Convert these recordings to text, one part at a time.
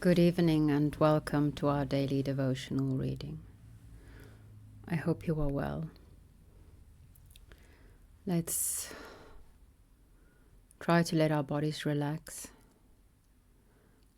Good evening and welcome to our daily devotional reading. I hope you are well. Let's try to let our bodies relax,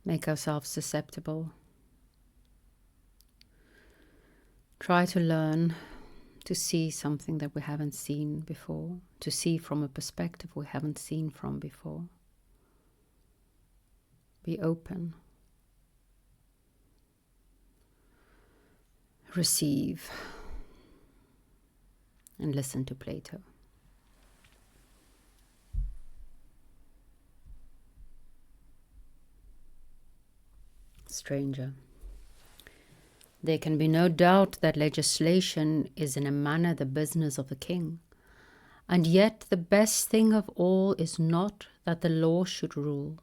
make ourselves susceptible. Try to learn to see something that we haven't seen before, to see from a perspective we haven't seen from before. Be open. Receive and listen to Plato. Stranger. There can be no doubt that legislation is in a manner the business of the king, and yet the best thing of all is not that the law should rule,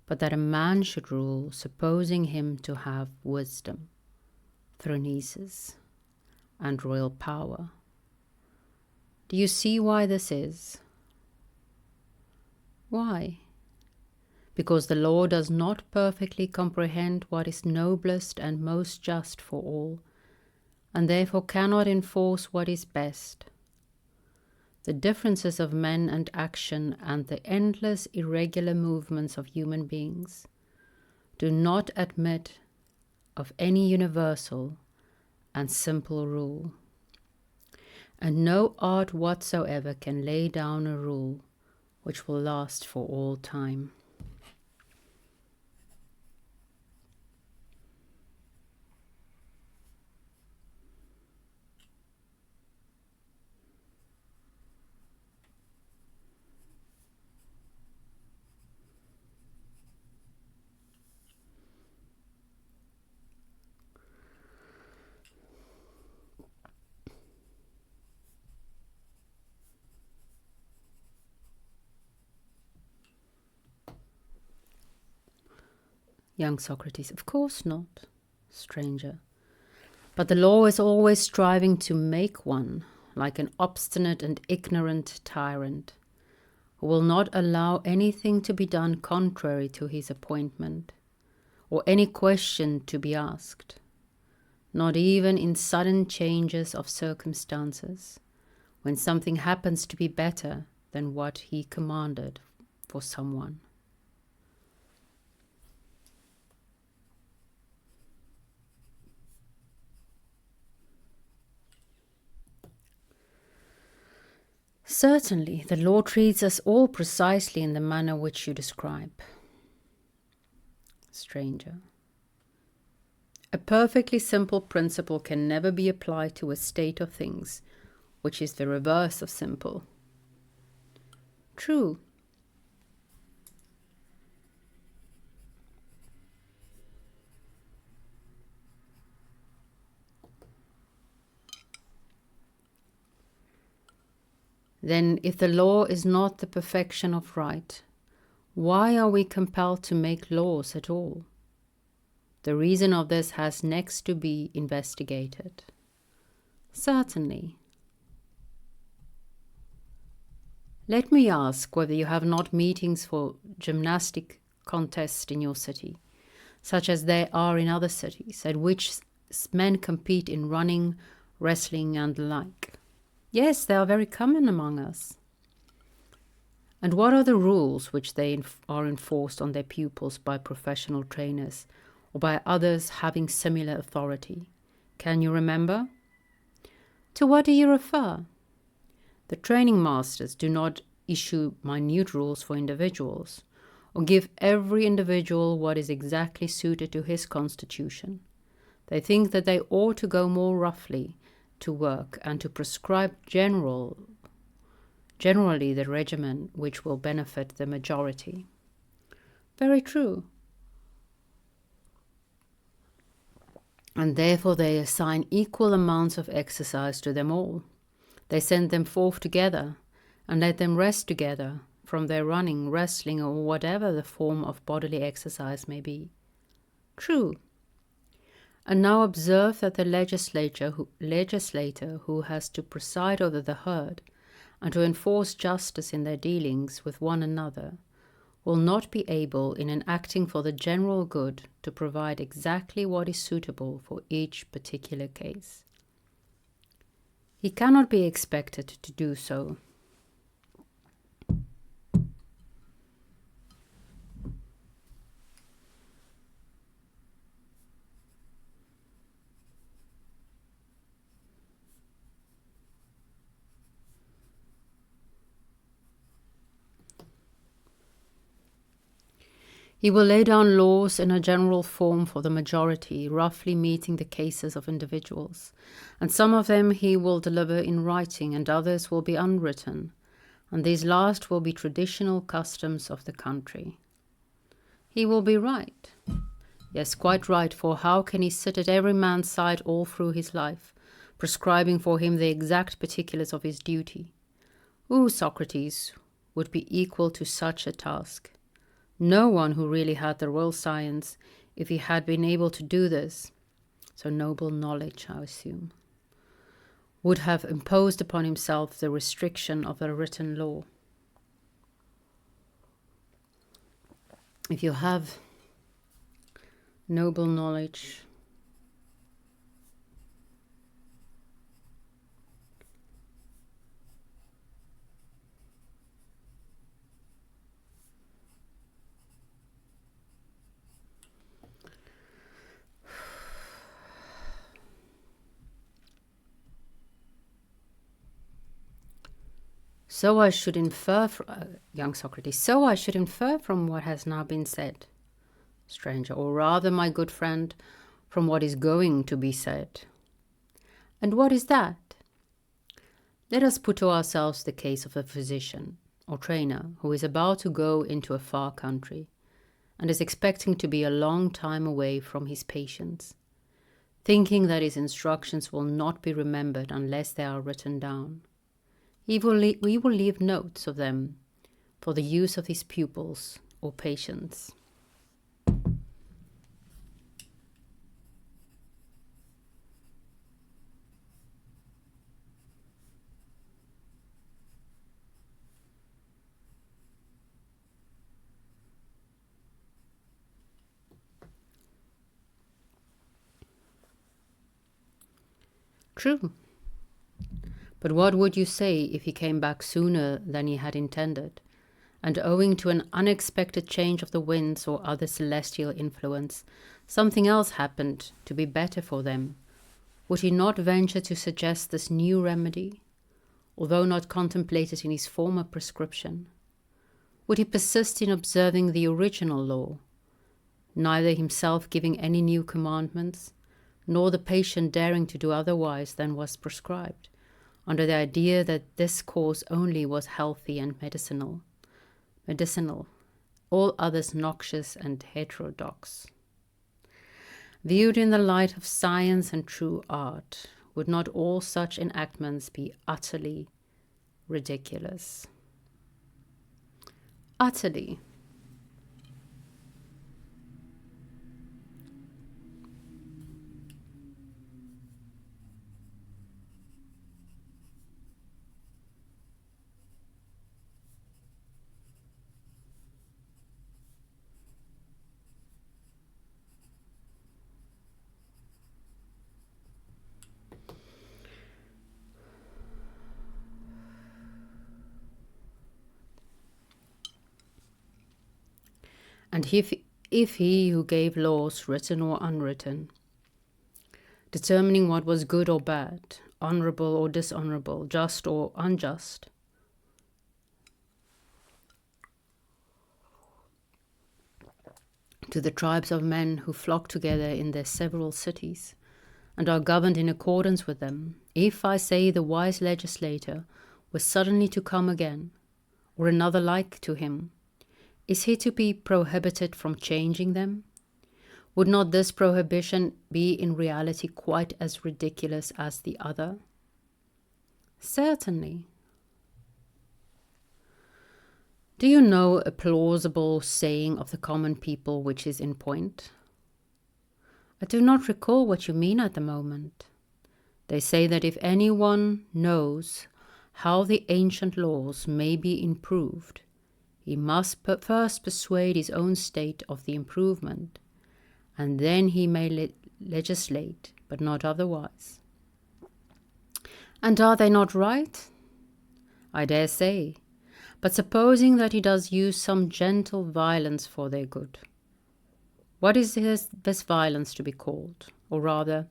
but that a man should rule, supposing him to have wisdom, phronesis, and royal power. Do you see why this is? Why? Because the law does not perfectly comprehend what is noblest and most just for all, and therefore cannot enforce what is best. The differences of men and action and the endless irregular movements of human beings do not admit of any universal and simple rule, and no art whatsoever can lay down a rule which will last for all time. Young Socrates, of course not. Stranger. But the law is always striving to make one, like an obstinate and ignorant tyrant, who will not allow anything to be done contrary to his appointment, or any question to be asked, not even in sudden changes of circumstances, when something happens to be better than what he commanded for someone. Certainly, the law treats us all precisely in the manner which you describe. Stranger. A perfectly simple principle can never be applied to a state of things which is the reverse of simple. True. Then, if the law is not the perfection of right, why are we compelled to make laws at all? The reason of this has next to be investigated. Certainly. Let me ask whether you have not meetings for gymnastic contests in your city, such as there are in other cities, at which men compete in running, wrestling, and the like. Yes, they are very common among us. And what are the rules which they are enforced on their pupils by professional trainers or by others having similar authority? Can you remember? To what do you refer? The training masters do not issue minute rules for individuals, or give every individual what is exactly suited to his constitution. They think that they ought to go more roughly to work and to prescribe generally the regimen which will benefit the majority. Very true. And therefore they assign equal amounts of exercise to them all. They send them forth together and let them rest together from their running, wrestling, or whatever the form of bodily exercise may be. True. And now observe that the legislator who has to preside over the herd and to enforce justice in their dealings with one another will not be able, in enacting for the general good, to provide exactly what is suitable for each particular case. He cannot be expected to do so. He will lay down laws in a general form for the majority, roughly meeting the cases of individuals, and some of them he will deliver in writing, and others will be unwritten, and these last will be traditional customs of the country. He will be right. Yes, quite right, for how can he sit at every man's side all through his life, prescribing for him the exact particulars of his duty? Who, Socrates, would be equal to such a task? No one who really had the royal science, if he had been able to do this, so noble knowledge, I assume, would have imposed upon himself the restriction of a written law. If you have noble knowledge, so I should infer, young Socrates, so I should infer from what has now been said, stranger, or rather, my good friend, from what is going to be said. And what is that? Let us put to ourselves the case of a physician or trainer who is about to go into a far country and is expecting to be a long time away from his patients, thinking that his instructions will not be remembered unless they are written down. We will leave notes of them for the use of his pupils or patients. True. But what would you say if he came back sooner than he had intended, and owing to an unexpected change of the winds or other celestial influence, something else happened to be better for them? Would he not venture to suggest this new remedy, although not contemplated in his former prescription? Would he persist in observing the original law, neither himself giving any new commandments, nor the patient daring to do otherwise than was prescribed, under the idea that this course only was healthy and medicinal, all others noxious and heterodox? Viewed in the light of science and true art, would not all such enactments be utterly ridiculous? Utterly. And if he who gave laws, written or unwritten, determining what was good or bad, honorable or dishonorable, just or unjust, to the tribes of men who flock together in their several cities, and are governed in accordance with them, if, I say, the wise legislator was suddenly to come again, or another like to him, is he to be prohibited from changing them? Would not this prohibition be in reality quite as ridiculous as the other? Certainly. Do you know a plausible saying of the common people which is in point? I do not recall what you mean at the moment. They say that if anyone knows how the ancient laws may be improved, He must first persuade his own state of the improvement, and then he may legislate, but not otherwise. And are they not right? I dare say, but supposing that he does use some gentle violence for their good, what is this violence to be called? Or rather,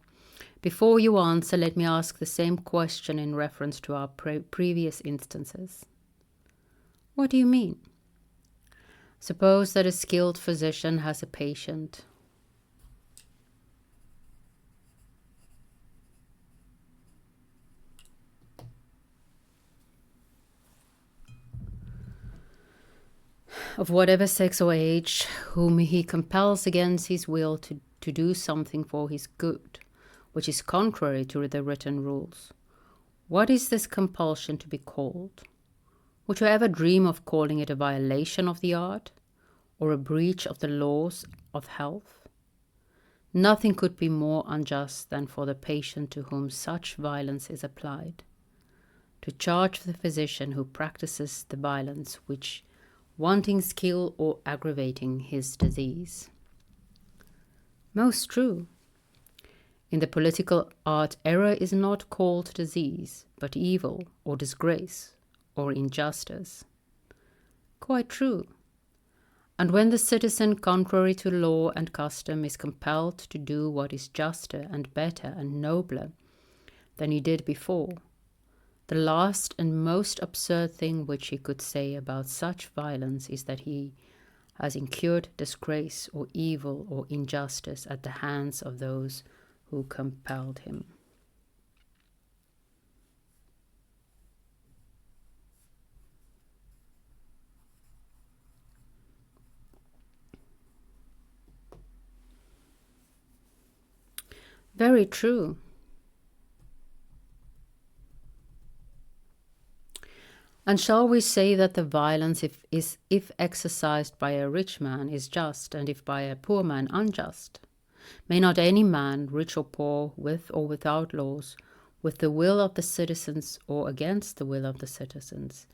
before you answer, let me ask the same question in reference to our previous instances. What do you mean? Suppose that a skilled physician has a patient. Of whatever sex or age, whom he compels against his will to do something for his good, which is contrary to the written rules. What is this compulsion to be called? Would you ever dream of calling it a violation of the art, or a breach of the laws of health? Nothing could be more unjust than for the patient to whom such violence is applied, to charge the physician who practices the violence which wanting skill or aggravating his disease. Most true. In the political art, error is not called disease, but evil or disgrace or injustice. Quite true. And when the citizen, contrary to law and custom, is compelled to do what is juster and better and nobler than he did before, the last and most absurd thing which he could say about such violence is that he has incurred disgrace or evil or injustice at the hands of those who compelled him. Very true. And shall we say that the violence, if exercised by a rich man, is just, and if by a poor man unjust? May not any man, rich or poor, with or without laws, with the will of the citizens or against the will of the citizens,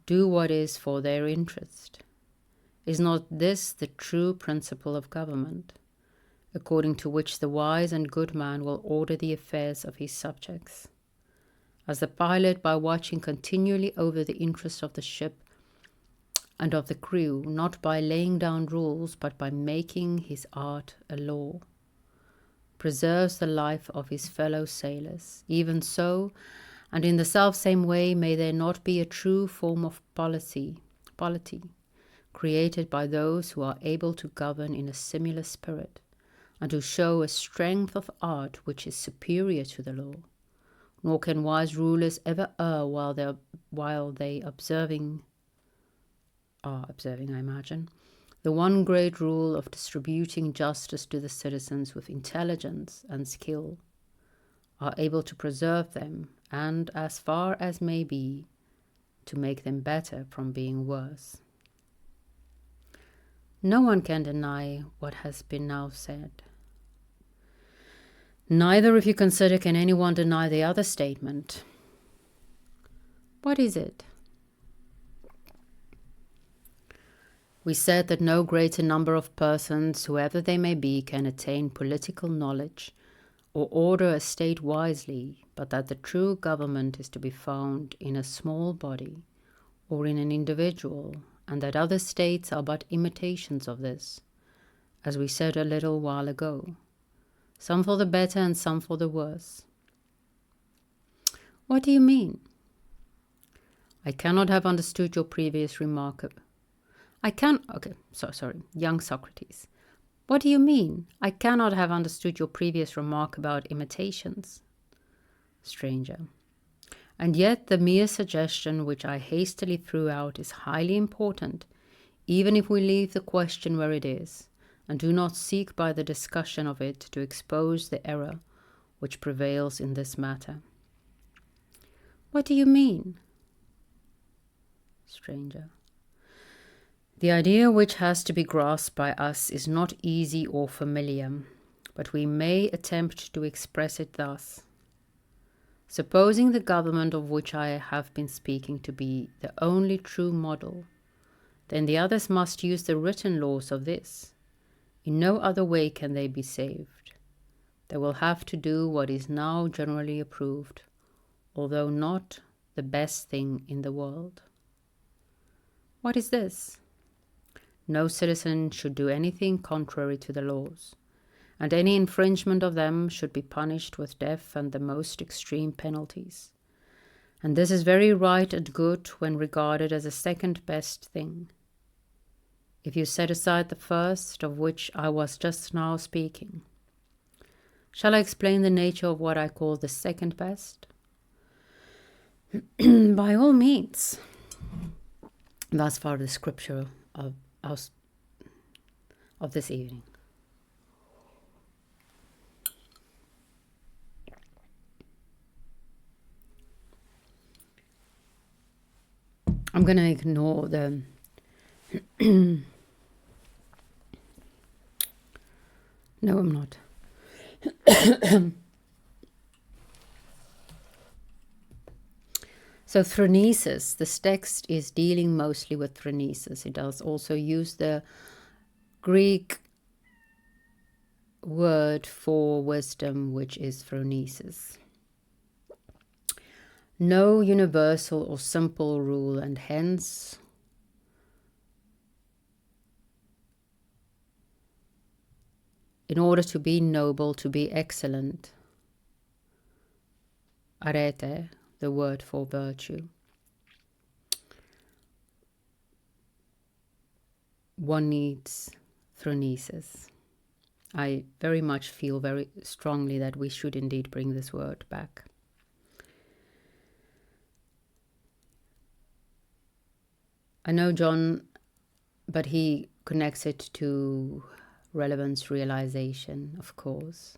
do what is for their interest? Is not this the true principle of government, according to which the wise and good man will order the affairs of his subjects? As the pilot, by watching continually over the interests of the ship and of the crew, not by laying down rules, but by making his art a law, preserves the life of his fellow sailors. Even so, and in the self-same way, may there not be a true form of polity, created by those who are able to govern in a similar spirit, and who show a strength of art which is superior to the law? Nor can wise rulers ever err while they are observing, I imagine, the one great rule of distributing justice to the citizens with intelligence and skill, are able to preserve them, and, as far as may be, to make them better from being worse. No one can deny what has been now said. Neither, if you consider, can anyone deny the other statement. What is it? We said that no greater number of persons, whoever they may be, can attain political knowledge or order a state wisely, but that the true government is to be found in a small body or in an individual, and that other states are but imitations of this, as we said a little while ago, some for the better and some for the worse. What do you mean? I cannot have understood your previous remark. Young Socrates. What do you mean? I cannot have understood your previous remark about imitations. Stranger. And yet the mere suggestion which I hastily threw out is highly important, even if we leave the question where it is, and do not seek by the discussion of it to expose the error which prevails in this matter. What do you mean? Stranger. The idea which has to be grasped by us is not easy or familiar, but we may attempt to express it thus. Supposing the government of which I have been speaking to be the only true model, then the others must use the written laws of this. In no other way can they be saved. They will have to do what is now generally approved, although not the best thing in the world. What is this? No citizen should do anything contrary to the laws, and any infringement of them should be punished with death and the most extreme penalties. And this is very right and good when regarded as a second best thing. If you set aside the first, of which I was just now speaking, shall I explain the nature of what I call the second best? By all means. Thus far the scripture of this evening. I'm going to ignore the no, I'm not. So phronesis, this text is dealing mostly with phronesis. It does also use the Greek word for wisdom, which is phronesis. No universal or simple rule, and hence in order to be noble, to be excellent, arete, the word for virtue, one needs phronesis. I very much feel very strongly that we should indeed bring this word back. I know John, but he connects it to relevance realization, of course.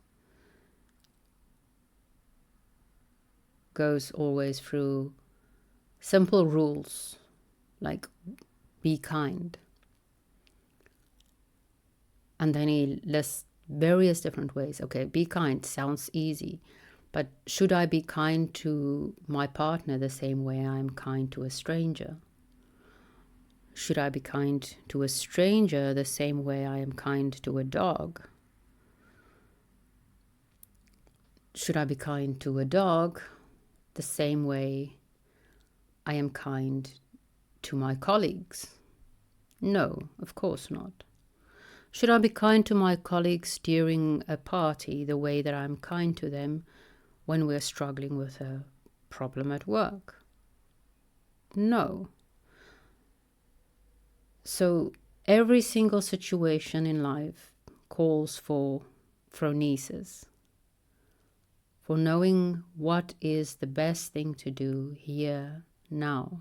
Goes always through simple rules like be kind. And then he lists various different ways. Okay, be kind sounds easy, but should I be kind to my partner the same way I'm kind to a stranger? Should I be kind to a stranger the same way I am kind to a dog? Should I be kind to a dog the same way I am kind to my colleagues? No, of course not. Should I be kind to my colleagues during a party the way that I'm kind to them when we're struggling with a problem at work? No. So every single situation in life calls for phronesis, for knowing what is the best thing to do here, now.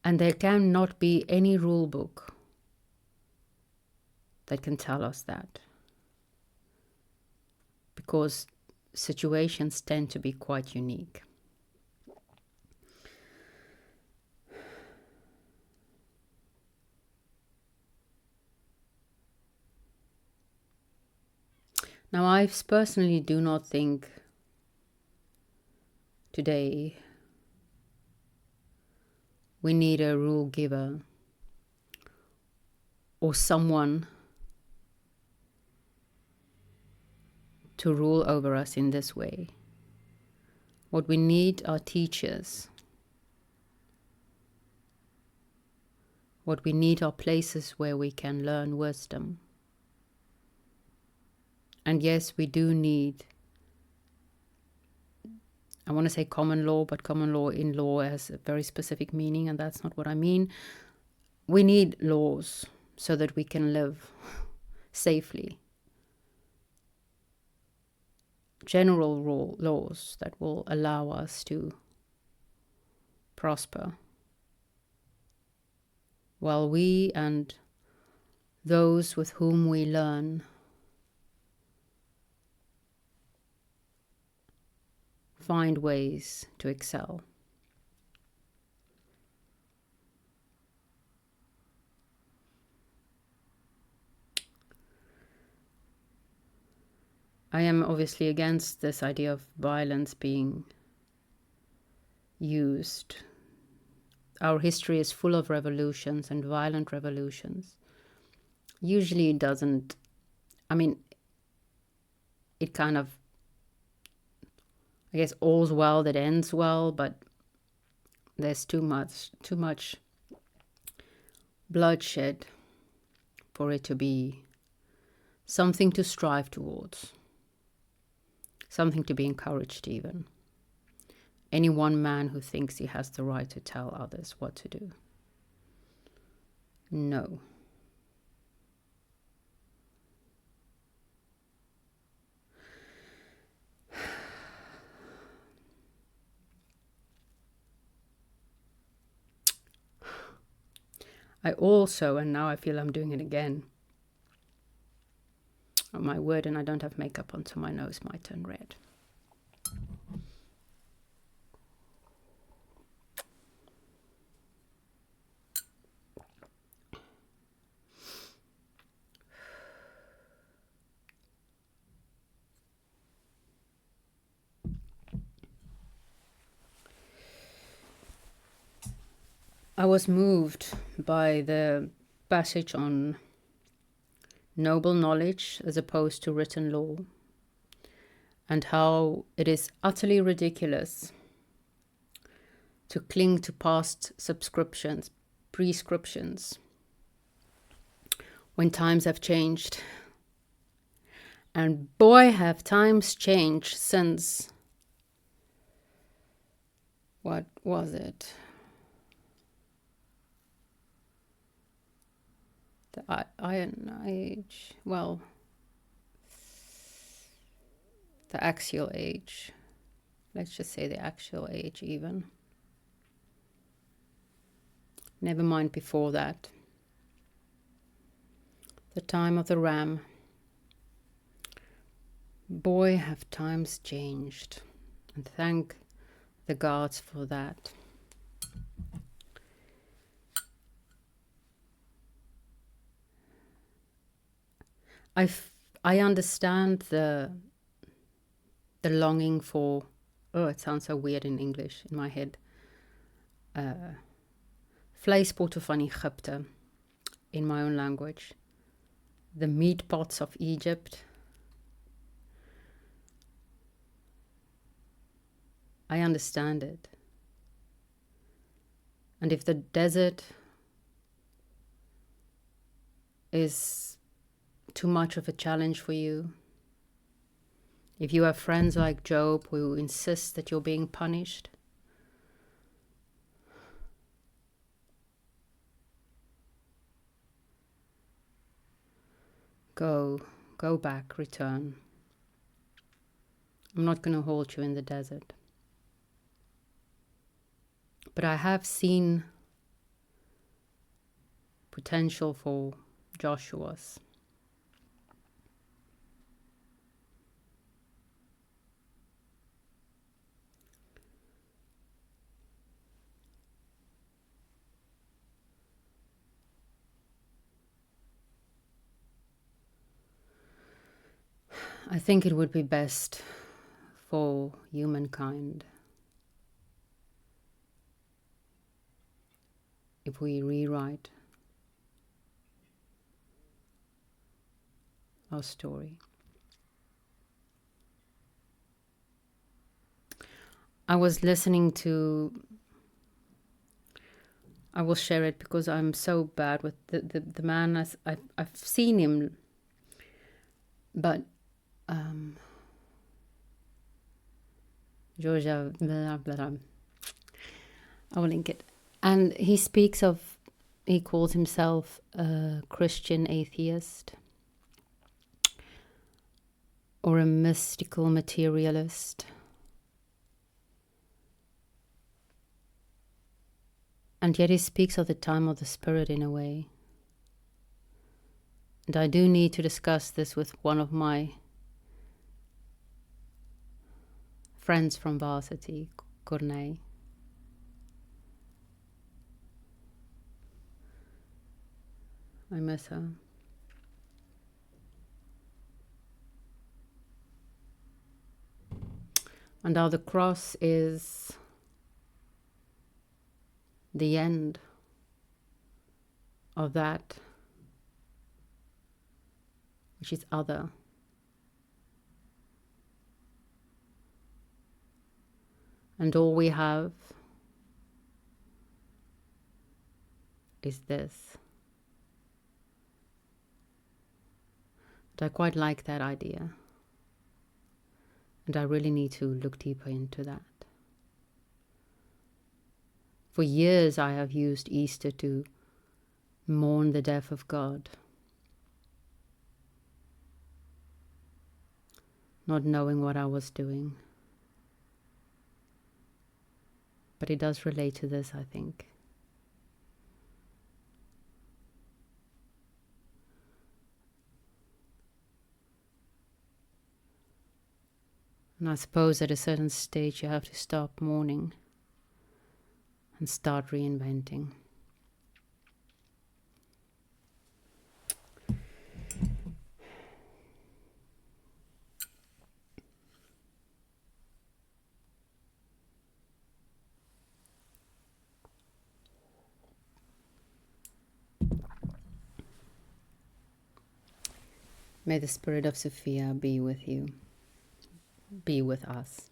And there cannot be any rule book that can tell us that, because situations tend to be quite unique. Now, I personally do not think today we need a rule giver or someone to rule over us in this way. What we need are teachers. What we need are places where we can learn wisdom. And yes, we do need, I want to say common law, but common law in law has a very specific meaning, and that's not what I mean. We need laws so that we can live safely. General laws that will allow us to prosper, while we and those with whom we learn find ways to excel. I am obviously against this idea of violence being used. our history is full of revolutions and violent revolutions. Usually it doesn't, I mean, it kind of, I guess, all's well that ends well, but there's too much bloodshed for it to be something to strive towards, something to be encouraged even. Any one man who thinks he has the right to tell others what to do. No. I also, and now I feel I'm doing it again, oh my word, and I don't have makeup on, so my nose might turn red. I was moved by the passage on noble knowledge as opposed to written law, and how it is utterly ridiculous to cling to past prescriptions, when times have changed. And boy, have times changed since, what was it? The Iron Age, well, the Axial Age. Let's just say the Axial Age even. Never mind before that. The time of the ram. Boy, have times changed. And thank the gods for that. I understand the longing for, oh, it sounds so weird in English in my head. Vleispotte van Egypte in my own language. The meat pots of Egypt. I understand it. And if the desert is too much of a challenge for you, if you have friends like Job who insist that you're being punished, go back, return. I'm not going to hold you in the desert. But I have seen potential for Joshua's. I think it would be best for humankind if we rewrite our story. I was listening to, I will share it because I'm so bad with the man. I've seen him, but Georgia, blah, blah, blah. I will link it. And he speaks of, he calls himself a Christian atheist or a mystical materialist. And yet he speaks of the time of the Spirit in a way. And I do need to discuss this with one of my friends from varsity, Corneille. I miss her. And how the cross is the end of that which is other. And all we have is this. But I quite like that idea. And I really need to look deeper into that. For years I have used Easter to mourn the death of God, not knowing what I was doing. But it does relate to this, I think. And I suppose at a certain stage you have to stop mourning and start reinventing. May the spirit of Sophia be with you, be with us.